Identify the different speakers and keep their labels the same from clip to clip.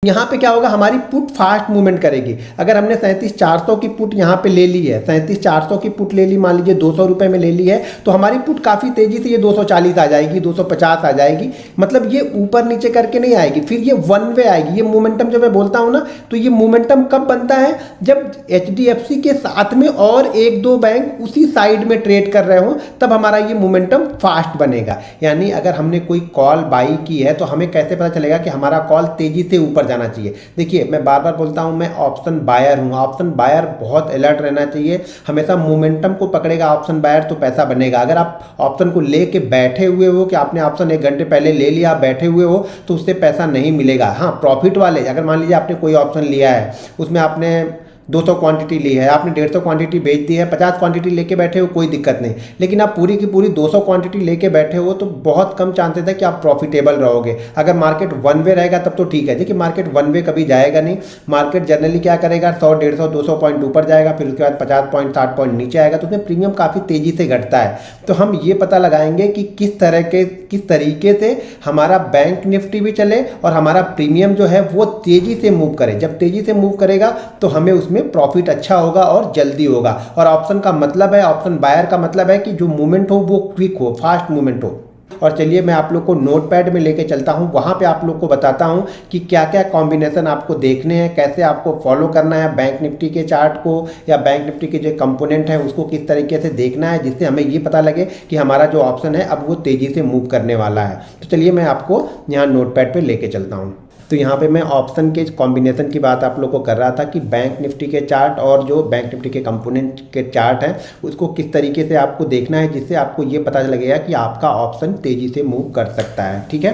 Speaker 1: यहाँ पे क्या होगा, हमारी पुट फास्ट मूवमेंट करेगी। अगर हमने 37,400 की पुट यहाँ पे ले ली है, 37,400 की पुट ले ली, मान लीजिए 200 रुपये में ले ली है, तो हमारी पुट काफ़ी तेज़ी से ये 240 आ जाएगी, 250 आ जाएगी। मतलब ये ऊपर नीचे करके नहीं आएगी, फिर ये वन वे आएगी। ये मोमेंटम जब मैं बोलता हूँ ना, तो ये मोमेंटम कब बनता है, जब HDFC के साथ में और एक दो बैंक उसी साइड में ट्रेड कर रहे हो, तब हमारा ये मोमेंटम फास्ट बनेगा। यानी अगर हमने कोई कॉल बाई की है तो हमें कैसे पता चलेगा कि हमारा कॉल तेज़ी से ऊपर जाना चाहिए। देखिए, मैं बार बार बोलता हूं, मैं ऑप्शन बायर हूं। ऑप्शन बायर बहुत अलर्ट रहना चाहिए, हमेशा मोमेंटम को पकड़ेगा ऑप्शन बायर तो पैसा बनेगा। अगर आप ऑप्शन को लेके बैठे हुए हो कि आपने ऑप्शन 1 घंटे पहले ले लिया, आप बैठे हुए हो, तो उससे पैसा नहीं मिलेगा। हाँ, प्रॉफिट वाले, अगर मान लीजिए आपने कोई ऑप्शन लिया है, उसमें आपने 200 क्वांटिटी ली है, आपने 150 क्वांटिटी बेच दी है, 50 क्वांटिटी लेके बैठे हो, कोई दिक्कत नहीं। लेकिन आप पूरी की पूरी 200 क्वांटिटी लेके बैठे हो तो बहुत कम चांसेस है कि आप प्रॉफिटेबल रहोगे। अगर मार्केट वन वे रहेगा तब तो ठीक है। देखिए, मार्केट वन वे कभी जाएगा नहीं। मार्केट जनरली क्या करेगा, 100, 150, 200 पॉइंट ऊपर जाएगा, फिर उसके बाद 50 पॉइंट, 60 पॉइंट नीचे आएगा, तो उसमें प्रीमियम काफ़ी तेज़ी से घटता है। तो हम ये पता लगाएंगे कि किस तरीके से हमारा बैंक निफ्टी भी चले और हमारा प्रीमियम जो है वो तेज़ी से मूव करे। जब तेज़ी से मूव करेगा तो हमें उसमें प्रॉफिट अच्छा होगा और जल्दी होगा। और ऑप्शन का मतलब है, ऑप्शन बायर का मतलब है कि जो मूवमेंट हो वो क्विक हो, फास्ट मूवमेंट हो। और चलिए मैं आप लोग को नोटपैड में लेके चलता हूँ, वहाँ पे आप लोग को बताता हूँ कि क्या क्या कॉम्बिनेशन आपको देखने हैं, कैसे आपको फॉलो करना है बैंक निफ्टी के चार्ट को, या बैंक निफ्टी के जो कंपोनेंट है उसको किस तरीके से देखना है, जिससे हमें ये पता लगे कि हमारा जो ऑप्शन है अब वो तेज़ी से मूव करने वाला है। तो चलिए मैं आपको यहाँ नोटपैड पर लेके चलता हूँ। तो यहाँ पे मैं ऑप्शन के कॉम्बिनेशन की बात आप लोग को कर रहा था कि बैंक निफ्टी के चार्ट और जो बैंक निफ्टी के कंपोनेंट के चार्ट हैं उसको किस तरीके से आपको देखना है, जिससे आपको ये पता लगेगा कि आपका ऑप्शन तेज़ी से मूव कर सकता है। ठीक है,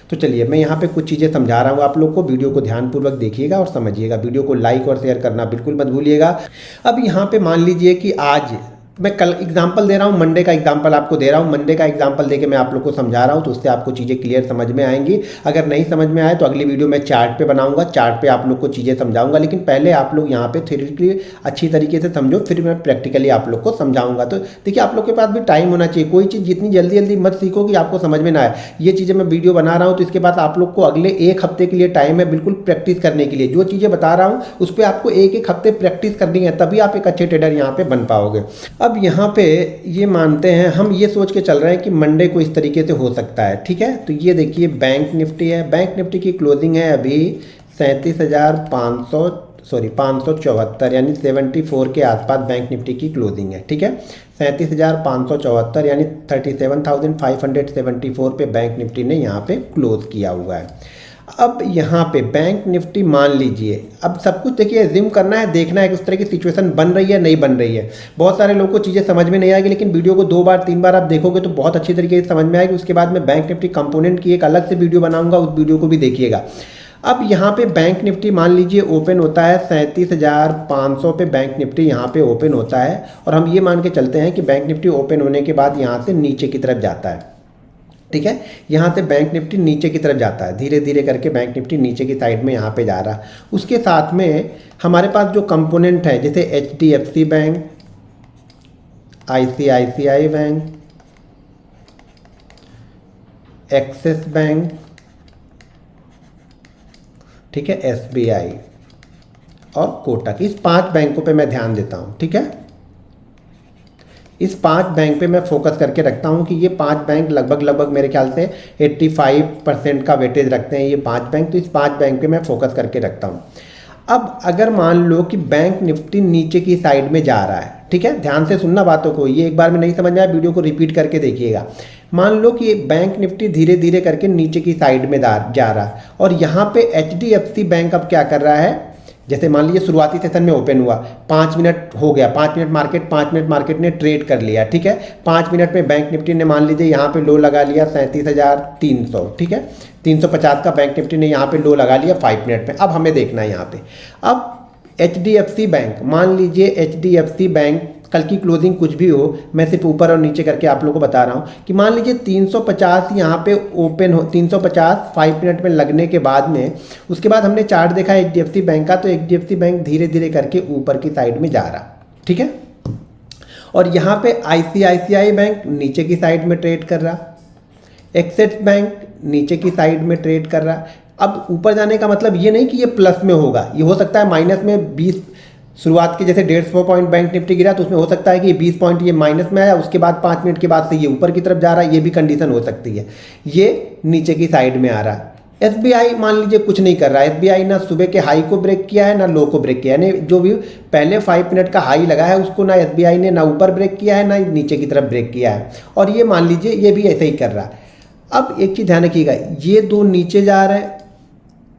Speaker 1: तो चलिए मैं यहाँ पे कुछ चीज़ें समझा रहा हूँ आप लोग को। वीडियो को ध्यानपूर्वक देखिएगा और समझिएगा। वीडियो को लाइक और शेयर करना बिल्कुल मत भूलिएगा। अब यहाँ पे मान लीजिए कि आज मैं कल एग्जाम्पल दे रहा हूँ, मंडे का एग्जाम्पल आपको दे रहा हूँ। मंडे का एग्जाम्पल देके मैं आप लोग को समझा रहा हूँ, तो उससे आपको चीज़ें क्लियर समझ में आएंगी। अगर नहीं समझ में आए तो अगली वीडियो मैं चार्ट पे बनाऊंगा, चार्ट पे आप लोग को चीज़ें समझाऊंगा। लेकिन पहले आप लोग यहाँ पे थ्योरेटिकली अच्छी तरीके से समझो, फिर मैं प्रैक्टिकली आप लोग को समझाऊंगा। तो देखिए, आप लोग के पास भी टाइम होना चाहिए। कोई चीज़ जितनी जल्दी जल्दी मत सीखो कि आपको समझ में ना आए। ये चीज़ें मैं वीडियो बना रहा हूँ तो इसके बाद आप लोग को अगले 1 हफ्ते के लिए टाइम है बिल्कुल प्रैक्टिस करने के लिए। जो चीज़ें बता रहा हूँ उस पर आपको 1-1 हफ्ते प्रैक्टिस करनी है, तभी आप एक अच्छे ट्रेडर यहाँ पे बन पाओगे। अब यहाँ पे ये मानते हैं, हम ये सोच के चल रहे हैं कि मंडे को इस तरीके से हो सकता है। ठीक है, तो ये देखिए बैंक निफ्टी है। बैंक निफ्टी की क्लोजिंग है अभी 574, यानी 74 के आसपास बैंक निफ्टी की क्लोजिंग है। ठीक है, 37,574 यानी 37,574 पे बैंक निफ्टी ने यहाँ पे क्लोज किया हुआ है। अब यहाँ पे बैंक निफ्टी मान लीजिए, अब सब कुछ देखिए एज्यूम करना है, देखना है कि उस तरह की सिचुएशन बन रही है नहीं बन रही है। बहुत सारे लोगों को चीज़ें समझ में नहीं आएगी, लेकिन वीडियो को 2 बार 3 बार आप देखोगे तो बहुत अच्छी तरीके से समझ में आएगी। उसके बाद मैं बैंक निफ्टी कंपोनेंट की एक अलग से वीडियो बनाऊंगा, उस वीडियो को भी देखिएगा। अब यहाँ पे बैंक निफ्टी मान लीजिए ओपन होता है 37,500 पे बैंक निफ्टी यहाँ पे ओपन होता है, और हम ये मान के चलते हैं कि बैंक निफ्टी ओपन होने के बाद यहाँ से नीचे की तरफ जाता है। ठीक है, यहाँ से बैंक निफ्टी नीचे की तरफ जाता है, धीरे धीरे करके बैंक निफ्टी नीचे की साइड में यहाँ पे जा रहा है। उसके साथ में हमारे पास जो कंपोनेंट है, जैसे HDFC bank, ICICI bank, axis bank, ठीक है, SBI और कोटक, इस 5 बैंकों पे मैं ध्यान देता हूँ। ठीक है, इस 5 बैंक पे मैं फोकस करके रखता हूँ कि ये 5 बैंक लगभग मेरे ख्याल से 85% का वेटेज रखते हैं ये 5 बैंक। तो इस 5 बैंक पे मैं फोकस करके रखता हूँ। अब अगर मान लो कि बैंक निफ्टी नीचे की साइड में जा रहा है, ठीक है, ध्यान से सुनना बातों को, ये एक बार में नहीं समझ में आया, वीडियो को रिपीट करके देखिएगा। मान लो कि बैंक निफ्टी धीरे धीरे करके नीचे की साइड में जा रहा है, और यहाँ पे HDFC बैंक अब क्या कर रहा है, जैसे मान लीजिए शुरुआती सेशन में ओपन हुआ, 5 मिनट हो गया, 5 मिनट मार्केट ने ट्रेड कर लिया। ठीक है, 5 मिनट में बैंक निफ्टी ने मान लीजिए यहाँ पे लो लगा लिया 37,300। ठीक है, 350 का बैंक निफ्टी ने यहाँ पे लो लगा लिया 5 मिनट में। अब हमें देखना है यहाँ पे, अब HDFC बैंक, मान लीजिए HDFC बैंक कल की क्लोजिंग कुछ भी हो, मैं सिर्फ ऊपर और नीचे करके आप लोगों को बता रहा हूँ कि मान लीजिए 350 यहाँ पे ओपन हो, 350 5 मिनट में लगने के बाद में, उसके बाद हमने चार्ट देखा HDFC बैंक का, तो HDFC बैंक धीरे धीरे करके ऊपर की साइड में जा रहा। ठीक है, और यहाँ पे ICICI बैंक नीचे की साइड में ट्रेड कर रहा, एक्सिस बैंक नीचे की साइड में ट्रेड कर रहा, अब ऊपर जाने का मतलब ये नहीं कि ये प्लस में होगा, ये हो सकता है माइनस में 20, शुरुआत के जैसे 150 पॉइंट बैंक निफ्टी गिरा तो उसमें हो सकता है कि 20 पॉइंट ये माइनस में आया, उसके बाद 5 मिनट के बाद से ये ऊपर की तरफ जा रहा है, ये भी कंडीशन हो सकती है। ये नीचे की साइड में आ रहा है। एसबीआई मान लीजिए कुछ नहीं कर रहा है, एसबीआई ना सुबह के हाई को ब्रेक किया है ना लो को ब्रेक किया है, यानी जो भी पहले 5 मिनट का हाई लगा है उसको ना एसबीआई ने ना ऊपर ब्रेक किया है ना नीचे की तरफ ब्रेक किया है, और ये मान लीजिए ये भी ऐसे ही कर रहा है। अब एक चीज़ ध्यान रखिएगा, ये दो नीचे जा रहे हैं,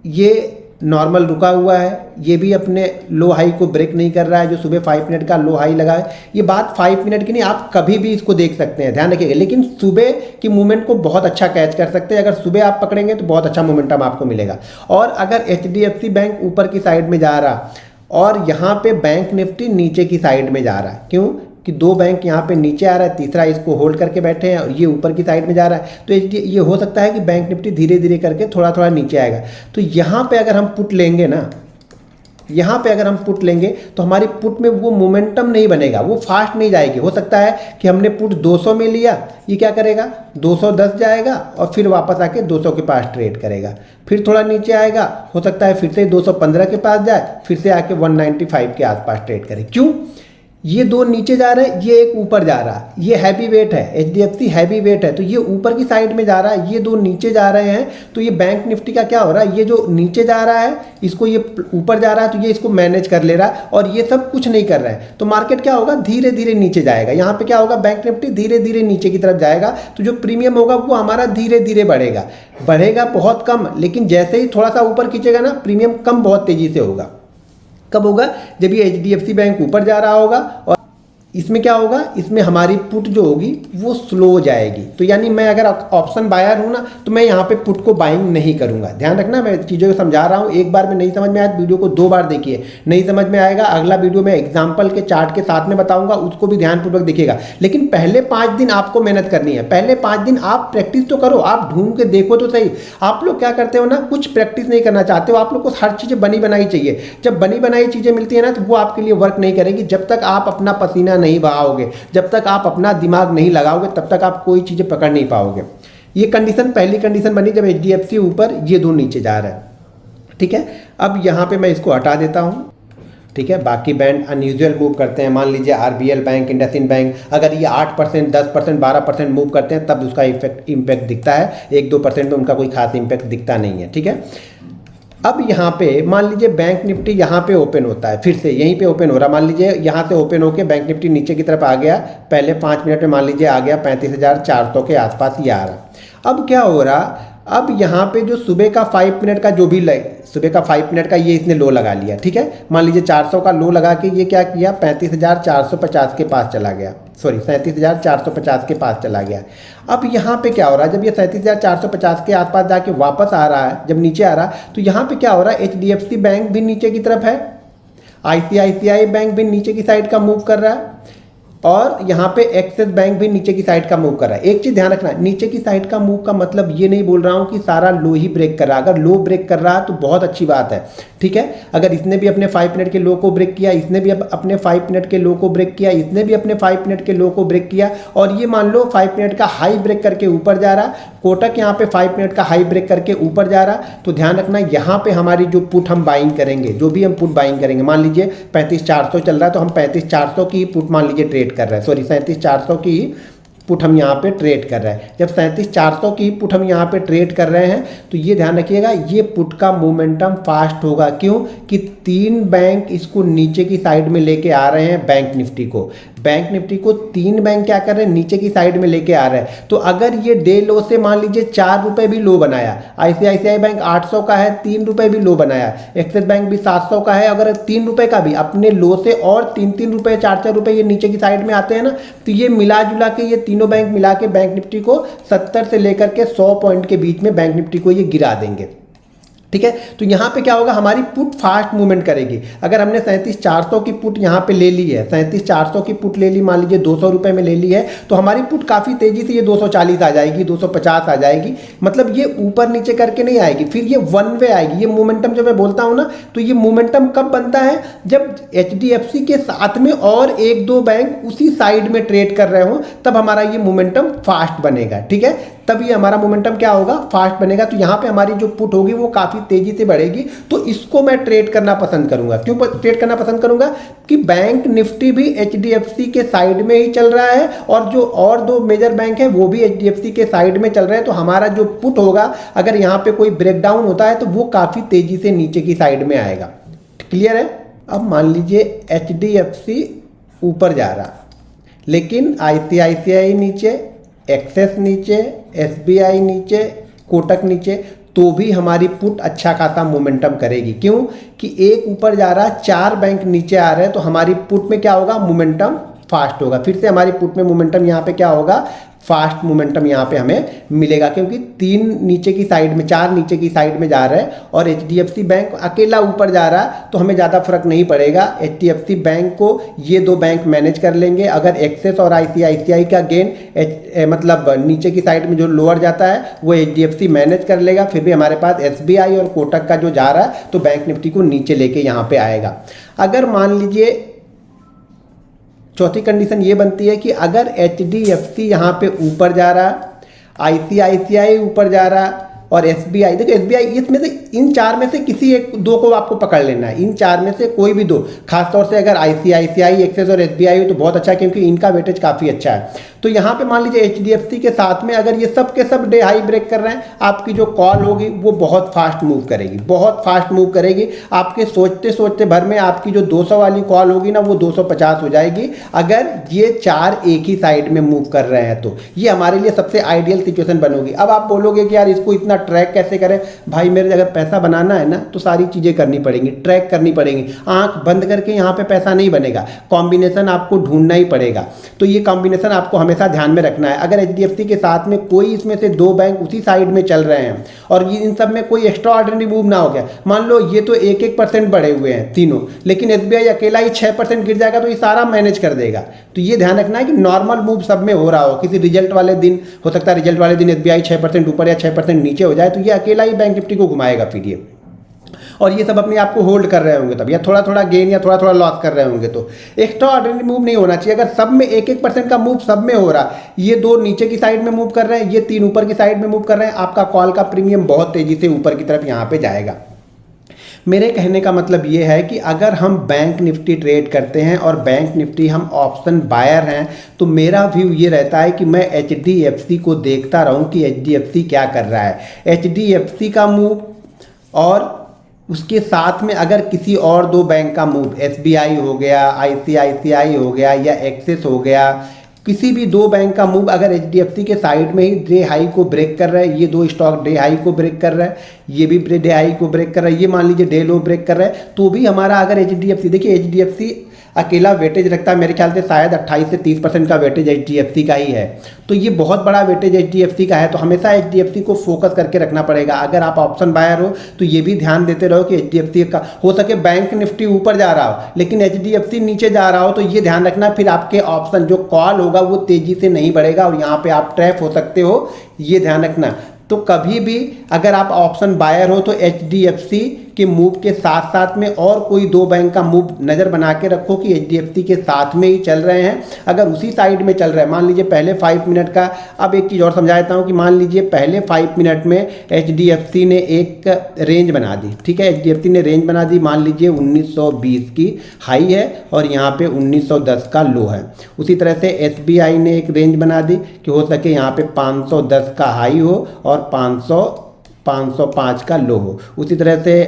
Speaker 1: ये नॉर्मल रुका हुआ है, ये भी अपने लो हाई को ब्रेक नहीं कर रहा है, जो सुबह 5 मिनट का लो हाई लगा है। ये बात 5 मिनट की नहीं, आप कभी भी इसको देख सकते हैं, ध्यान रखिएगा, लेकिन सुबह की मूवमेंट को बहुत अच्छा कैच कर सकते हैं। अगर सुबह आप पकड़ेंगे तो बहुत अच्छा मोमेंटम आपको मिलेगा। और अगर एचडीएफसी बैंक ऊपर की साइड में जा रहा और यहाँ पे बैंक निफ्टी नीचे की साइड में जा रहा है, क्यों कि दो बैंक यहाँ पे नीचे आ रहा है, तीसरा इसको होल्ड करके बैठे हैं और ये ऊपर की साइड में जा रहा है, तो ये हो सकता है कि बैंक निफ्टी धीरे धीरे करके थोड़ा थोड़ा नीचे आएगा। तो यहाँ पे अगर हम पुट लेंगे ना, यहाँ पे अगर हम पुट लेंगे तो हमारी पुट में वो मोमेंटम नहीं बनेगा, वो फास्ट नहीं जाएगी। हो सकता है कि हमने पुट 200 में लिया, ये क्या करेगा 210 जाएगा और फिर वापस आके 200 के पास ट्रेड करेगा, फिर थोड़ा नीचे आएगा, हो सकता है फिर से 215 के पास जाए, फिर से आके 195 के आसपास ट्रेड करे। क्यों, ये दो नीचे जा रहे हैं, ये एक ऊपर जा रहा है, ये हैवी वेट है, एचडीएफसी हैवी वेट है, तो ये ऊपर की साइड में जा रहा है, ये दो नीचे जा रहे हैं, तो ये बैंक निफ्टी का क्या हो रहा है, ये जो नीचे जा रहा है इसको ये ऊपर जा रहा है, तो ये इसको मैनेज कर ले रहा है और ये सब कुछ नहीं कर रहा है, तो मार्केट क्या होगा धीरे धीरे नीचे जाएगा। यहाँ पे क्या होगा, बैंक निफ्टी धीरे धीरे नीचे की तरफ जाएगा, तो जो प्रीमियम होगा वो हमारा धीरे धीरे बढ़ेगा, बढ़ेगा बहुत कम, लेकिन जैसे ही थोड़ा सा ऊपर खींचेगा ना प्रीमियम कम बहुत तेजी से होगा। कब होगा, जब ये एचडीएफसी बैंक ऊपर जा रहा होगा, और इसमें क्या होगा, इसमें हमारी पुट जो होगी वो स्लो हो जाएगी। तो यानी मैं अगर ऑप्शन बायर हूँ ना तो मैं यहाँ पे पुट को बाइंग नहीं करूँगा। ध्यान रखना, मैं चीज़ों को समझा रहा हूँ, एक बार में नहीं समझ में आया वीडियो को 2 बार देखिए, नहीं समझ में आएगा अगला वीडियो में एग्जाम्पल के चार्ट के साथ में बताऊँगा, उसको भी ध्यानपूर्वक देखिएगा। लेकिन पहले 5 दिन आपको मेहनत करनी है, पहले 5 दिन आप प्रैक्टिस तो करो, आप ढूंढ के देखो तो सही। आप लोग क्या करते हो ना, कुछ प्रैक्टिस नहीं करना चाहते हो, आप लोग को हर चीज़ें बनी बनाई चाहिए। जब बनी बनाई चीज़ें मिलती है ना तो वो आपके लिए वर्क नहीं करेगी। जब तक आप अपना पसीना नहीं बहाओगे, जब तक आप अपना दिमाग नहीं लगाओगे, तब तक आप कोई चीज़ें पकड़ नहीं पाओगे। ये कंडीशन पहली कंडीशन बनी जब एचडीएफसी ऊपर, ये दो नीचे जा रहा है, ठीक है। अब यहाँ पे मैं इसको हटा देता हूँ, ठीक है। बाकी बैंड अनयूजुअल मूव करते हैं, मान लीजिए आरबीएल बैंक, इंडसइंड बैंक, अगर ये 8%, 10%, 12% मूव करते हैं तब उसका इम्पैक्ट दिखता है, 1-2% में उनका कोई खास इम्पैक्ट दिखता नहीं है, ठीक है। अब यहाँ पे मान लीजिए बैंक निफ्टी यहाँ पे ओपन होता है, फिर से यहीं पे ओपन हो रहा, मान लीजिए यहाँ से ओपन होके बैंक निफ्टी नीचे की तरफ आ गया, पहले 5 मिनट में मान लीजिए आ गया 35,400 के आसपास ये आ रहा। अब क्या हो रहा, अब यहाँ पे जो सुबह का 5 मिनट का जो भी सुबह का 5 मिनट का ये इसने लो लगा लिया, ठीक है। मान लीजिए 400 का लो लगा के ये क्या किया, 35,450 के पास चला गया, सॉरी 37,450 के पास चला गया। अब यहाँ पे क्या हो रहा है, जब ये 37,450 के आसपास जाके वापस आ रहा है, जब नीचे आ रहा है, तो यहाँ पे क्या हो रहा है, एचडीएफसी बैंक भी नीचे की तरफ है, आईसीआईसीआई बैंक भी नीचे की साइड का मूव कर रहा है, और यहाँ पे एक्सिस बैंक भी नीचे की साइड का मूव कर रहा है। एक चीज़ ध्यान रखना, नीचे की साइड का मूव का मतलब ये नहीं बोल रहा हूँ कि सारा लो ही ब्रेक कर रहा है। अगर लो ब्रेक कर रहा है तो बहुत अच्छी बात है, ठीक है। अगर इसने भी अपने 5 मिनट के लो को ब्रेक किया, इसने भी अपने 5 मिनट के लो को ब्रेक किया, इसने भी अपने 5 मिनट के लो को ब्रेक किया, और ये मान लो 5 मिनट का हाई ब्रेक करके ऊपर जा रहा, कोटक यहाँ पे 5 मिनट का हाई ब्रेक करके ऊपर जा रहा, तो ध्यान रखना यहाँ पे हमारी जो पुट हम बाइंग करेंगे, जो भी हम पुट बाइंग करेंगे, मान लीजिए 35,400 चल रहा है तो हम 35,400 की पुट मान लीजिए ट्रेड कर रहे हैं, सॉरी 37,400 की पुट हम यहाँ पे ट्रेड कर रहे हैं। जब 37,400 की पुट हम यहाँ पे ट्रेड कर रहे हैं तो ये ध्यान रखिएगा, ये पुट का मोमेंटम फास्ट होगा। क्यों कि 3 बैंक इसको नीचे की साइड में लेके आ रहे हैं, बैंक निफ्टी को 3 बैंक क्या कर रहे हैं, नीचे की साइड में लेके आ रहे हैं। तो अगर ये डे लो से मान लीजिए 4 रुपये भी लो बनाया, आईसीआईसीआई बैंक 800 का है, 3 रुपये भी लो बनाया, एक्सिस बैंक भी 700 का है, अगर 3 रुपये का भी अपने लो से और 3-3 रुपये 4-4 रुपये ये नीचे की साइड में आते हैं ना, तो ये मिला जुला के ये तीनों बैंक मिला के बैंक निफ्टी को 70 से लेकर के 100 पॉइंट के बीच में बैंक निफ्टी को ये गिरा देंगे। ठीक है। तो यहाँ पे क्या होगा, हमारी पुट फास्ट मूवमेंट करेगी। अगर हमने 37,400 की पुट यहाँ पे ले ली है, 37,400 की पुट ले ली, मान लीजिए 200 रुपये में ले ली है, तो हमारी पुट काफ़ी तेज़ी से ये 240 आ जाएगी, 250 आ जाएगी। मतलब ये ऊपर नीचे करके नहीं आएगी, फिर ये वन वे आएगी। ये मोमेंटम जब मैं बोलता हूँ ना, तो ये मोमेंटम कब बनता है, जब HDFC के साथ में और एक दो बैंक उसी साइड में ट्रेड कर रहे हो, तब हमारा ये मोमेंटम फास्ट बनेगा। ठीक है, तब ये हमारा मोमेंटम क्या होगा, फास्ट बनेगा। तो यहाँ पे हमारी जो पुट होगी वो काफ़ी तेज़ी से बढ़ेगी। तो इसको मैं ट्रेड करना पसंद करूँगा। क्यों ट्रेड करना पसंद करूँगा, कि बैंक निफ्टी भी HDFC के साइड में ही चल रहा है, और जो और दो मेजर बैंक हैं वो भी HDFC के साइड में चल रहे हैं। तो हमारा जो पुट होगा, अगर यहाँ पे कोई ब्रेकडाउन होता है तो वो काफ़ी तेज़ी से नीचे की साइड में आएगा। क्लियर है। अब मान लीजिए HDFC ऊपर जा रहा, लेकिन ICICI नीचे, एक्सेस नीचे, SBI नीचे, कोटक नीचे, तो भी हमारी पुट अच्छा खासा मोमेंटम करेगी। क्यों कि एक ऊपर जा रहा, चार बैंक नीचे आ रहे हैं, तो हमारी पुट में क्या होगा, मोमेंटम फास्ट होगा। फिर से हमारी पुट में मोमेंटम यहाँ पे क्या होगा, फास्ट मोमेंटम यहाँ पे हमें मिलेगा, क्योंकि तीन नीचे की साइड में, चार नीचे की साइड में जा रहे हैं और HDFC बैंक अकेला ऊपर जा रहा है, तो हमें ज़्यादा फर्क नहीं पड़ेगा। HDFC बैंक को ये दो बैंक मैनेज कर लेंगे। अगर एक्सेस और ICICI का गेन मतलब नीचे की साइड में जो लोअर जाता है वो HDFC मैनेज कर लेगा। फिर भी हमारे पास SBI और कोटक का जो जा रहा है, तो बैंक निफ्टी को नीचे लेके यहाँ पे आएगा। अगर मान लीजिए चौथी कंडीशन ये बनती है कि अगर HDFC यहाँ पे ऊपर जा रहा, ICICI ऊपर जा रहा और SBI, देखो SBI, इसमें से इन चार में से किसी एक दो को आपको पकड़ लेना है। इन चार में से कोई भी दो, खासतौर से अगर ICICI, एक्सेस और SBI हो तो बहुत अच्छा है, क्योंकि इनका वेटेज काफ़ी अच्छा है। तो यहाँ पे मान लीजिए HDFC के साथ में अगर ये सब के सब डे हाई ब्रेक कर रहे हैं, आपकी जो कॉल होगी वो बहुत फास्ट मूव करेगी, बहुत फास्ट मूव करेगी। आपके सोचते सोचते भर में आपकी जो 200 वाली कॉल होगी ना, वो 250 हो जाएगी, अगर ये चार एक ही साइड में मूव कर रहे हैं। तो ये हमारे लिए सबसे आइडियल सिचुएशन बनोगी। अब आप बोलोगे कि यार इसको इतना ट्रैक कैसे करें। भाई मेरे अगर पैसा बनाना है ना, तो सारी चीज़ें करनी पड़ेंगी, ट्रैक करनी पड़ेंगी। आंख बंद करके यहाँ पे पैसा नहीं बनेगा, कॉम्बिनेशन आपको ढूंढना ही पड़ेगा। तो ये कॉम्बिनेशन आपको हमेशा ध्यान में रखना है। अगर HDFC के साथ में कोई इसमें से दो बैंक उसी साइड में चल रहे हैं और ये इन सब में कोई एक्स्ट्रा ऑर्डिनरी मूव ना हो गया, मान लो ये तो 1-1% बढ़े हुए हैं तीनों, लेकिन SBI अकेला ही 6% गिर जाएगा, तो ये सारा मैनेज कर देगा। तो ये ध्यान रखना है कि नॉर्मल मूव सब में हो रहा हो। किसी रिजल्ट वाले दिन हो सकता है, रिजल्ट वाले दिन SBI 6% ऊपर या 6% नीचे हो जाए, तो ये अकेला ही बैंक निफ्टी को घुमाएगा फिर ये। और ये सब अपने आप को होल्ड कर रहे होंगे तब, या थोड़ा थोड़ा गेन या थोड़ा थोड़ा लॉस कर रहे होंगे। तो एक्स्ट्रा ऑर्डिनरी मूव नहीं होना चाहिए। अगर सब में 1-1% का मूव सब में हो रहा, ये दो नीचे की साइड में मूव कर रहे हैं, ये तीन ऊपर की साइड में मूव कर रहे हैं, आपका कॉल का प्रीमियम बहुत तेजी से ऊपर की तरफ यहाँ पे जाएगा। मेरे कहने का मतलब ये है कि अगर हम बैंक निफ्टी ट्रेड करते हैं और बैंक निफ्टी हम ऑप्शन बायर हैं, तो मेरा व्यू ये रहता है कि मैं HDFC को देखता रहूं कि HDFC क्या कर रहा है। HDFC का मूव और उसके साथ में अगर किसी और दो बैंक का मूव, SBI हो गया, ICICI हो गया या एक्सिस हो गया, किसी भी दो बैंक का मूव अगर HDFC के साइड में ही डे हाई को ब्रेक कर रहा है, ये दो स्टॉक डे हाई को ब्रेक कर रहा है, ये भी डे हाई को ब्रेक कर रहा है, ये मान लीजिए डे लो ब्रेक कर रहा है, तो भी हमारा अगर HDFC, देखिए HDFC अकेला वेटेज रखता है, मेरे ख्याल से शायद 28 से 30% का वेटेज HDFC का ही है। तो ये बहुत बड़ा वेटेज HDFC का है, तो हमेशा HDFC को फोकस करके रखना पड़ेगा। अगर आप ऑप्शन बायर हो तो ये भी ध्यान देते रहो कि HDFC का, हो सके बैंक निफ्टी ऊपर जा रहा हो लेकिन HDFC नीचे जा रहा हो, तो ये ध्यान रखना, फिर आपके ऑप्शन जो कॉल होगा वो तेजी से नहीं बढ़ेगा और यहाँ पे आप ट्रैप हो सकते हो, ये ध्यान रखना। तो कभी भी अगर आप ऑप्शन बायर हो तो HDFC के मूव के साथ साथ में और कोई दो बैंक का मूव नज़र बना के रखो कि HDFC के साथ में ही चल रहे हैं। अगर उसी साइड में चल रहा है, मान लीजिए पहले 5 मिनट का, अब एक चीज़ और समझा देता हूँ कि मान लीजिए पहले 5 मिनट में HDFC ने एक रेंज बना दी, ठीक है, HDFC ने रेंज बना दी, मान लीजिए 1920 की हाई है और यहाँ पे 1910 का लो है। उसी तरह से SBI ने एक रेंज बना दी कि हो सके यहाँ पे 510 का हाई हो और 505 का लो हो। उसी तरह से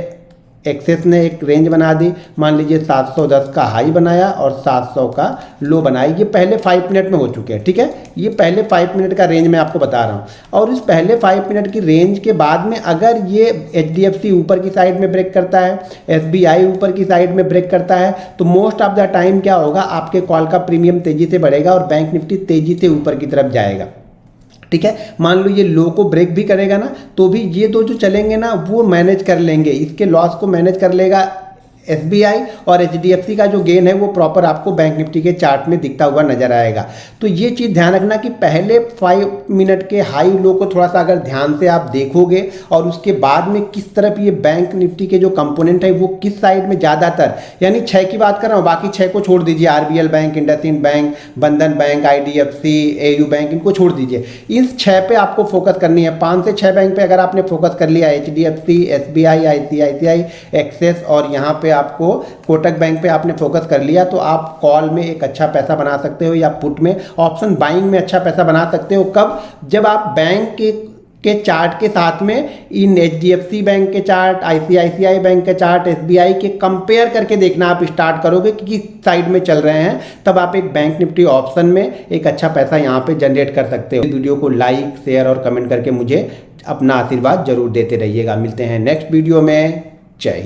Speaker 1: एक्सेस ने एक रेंज बना दी, मान लीजिए 710 का हाई बनाया और 700 का लो बनाया। ये पहले 5 मिनट में हो चुके हैं, ठीक है, ये पहले 5 मिनट का रेंज मैं आपको बता रहा हूँ। और इस पहले 5 मिनट की रेंज के बाद में अगर ये HDFC ऊपर की साइड में ब्रेक करता है, SBI ऊपर की साइड में ब्रेक करता है, तो मोस्ट ऑफ द टाइम क्या होगा, आपके कॉल का प्रीमियम तेजी से बढ़ेगा और बैंक निफ्टी तेजी से ऊपर की तरफ जाएगा। ठीक है। मान लो ये लो को ब्रेक भी करेगा ना, तो भी ये दो जो चलेंगे ना वो मैनेज कर लेंगे, इसके लॉस को मैनेज कर लेगा एसबीआई, और एचडीएफसी का जो गेन है वो प्रॉपर आपको बैंक निफ्टी के चार्ट में दिखता हुआ नजर आएगा। तो ये चीज़ ध्यान रखना कि पहले 5 मिनट के हाई लो को थोड़ा सा अगर ध्यान से आप देखोगे और उसके बाद में किस तरफ ये बैंक निफ्टी के जो कंपोनेंट है वो किस साइड में ज़्यादातर, यानी 6 की बात कर रहा हूँ, बाकी 6 को छोड़ दीजिए, आरबीएल बैंक, इंडसइंड बैंक, बंधन बैंक, आईडीएफसी, एयू बैंक, इनको छोड़ दीजिए। इस 6 पे आपको फोकस करनी है। 5 से 6 बैंक पे अगर आपने फोकस कर लिया, एचडीएफसी, एसबीआई, आईसीआईसीआई, एक्सिस और यहाँ पे आपको कोटक बैंक पे आपने फोकस कर लिया, तो आप कॉल में एक अच्छा पैसा बना सकते हो या पुट में ऑप्शन बाइंग में अच्छा पैसा बना सकते हो। कब? जब आप बैंक के चार्ट के साथ में इन एचडीएफसी बैंक के चार्ट, आईसीआईसीआई बैंक के चार्ट, एसबीआई के कंपेयर करके देखना आप स्टार्ट करोगे कि किस साइड में चल रहे हैं, तब आप एक बैंक निफ्टी ऑप्शन में एक अच्छा पैसा यहाँ पे जनरेट कर सकते हो। वीडियो को लाइक, शेयर और कमेंट करके मुझे अपना आशीर्वाद जरूर देते रहिएगा। मिलते हैं नेक्स्ट वीडियो में। जय हिंद।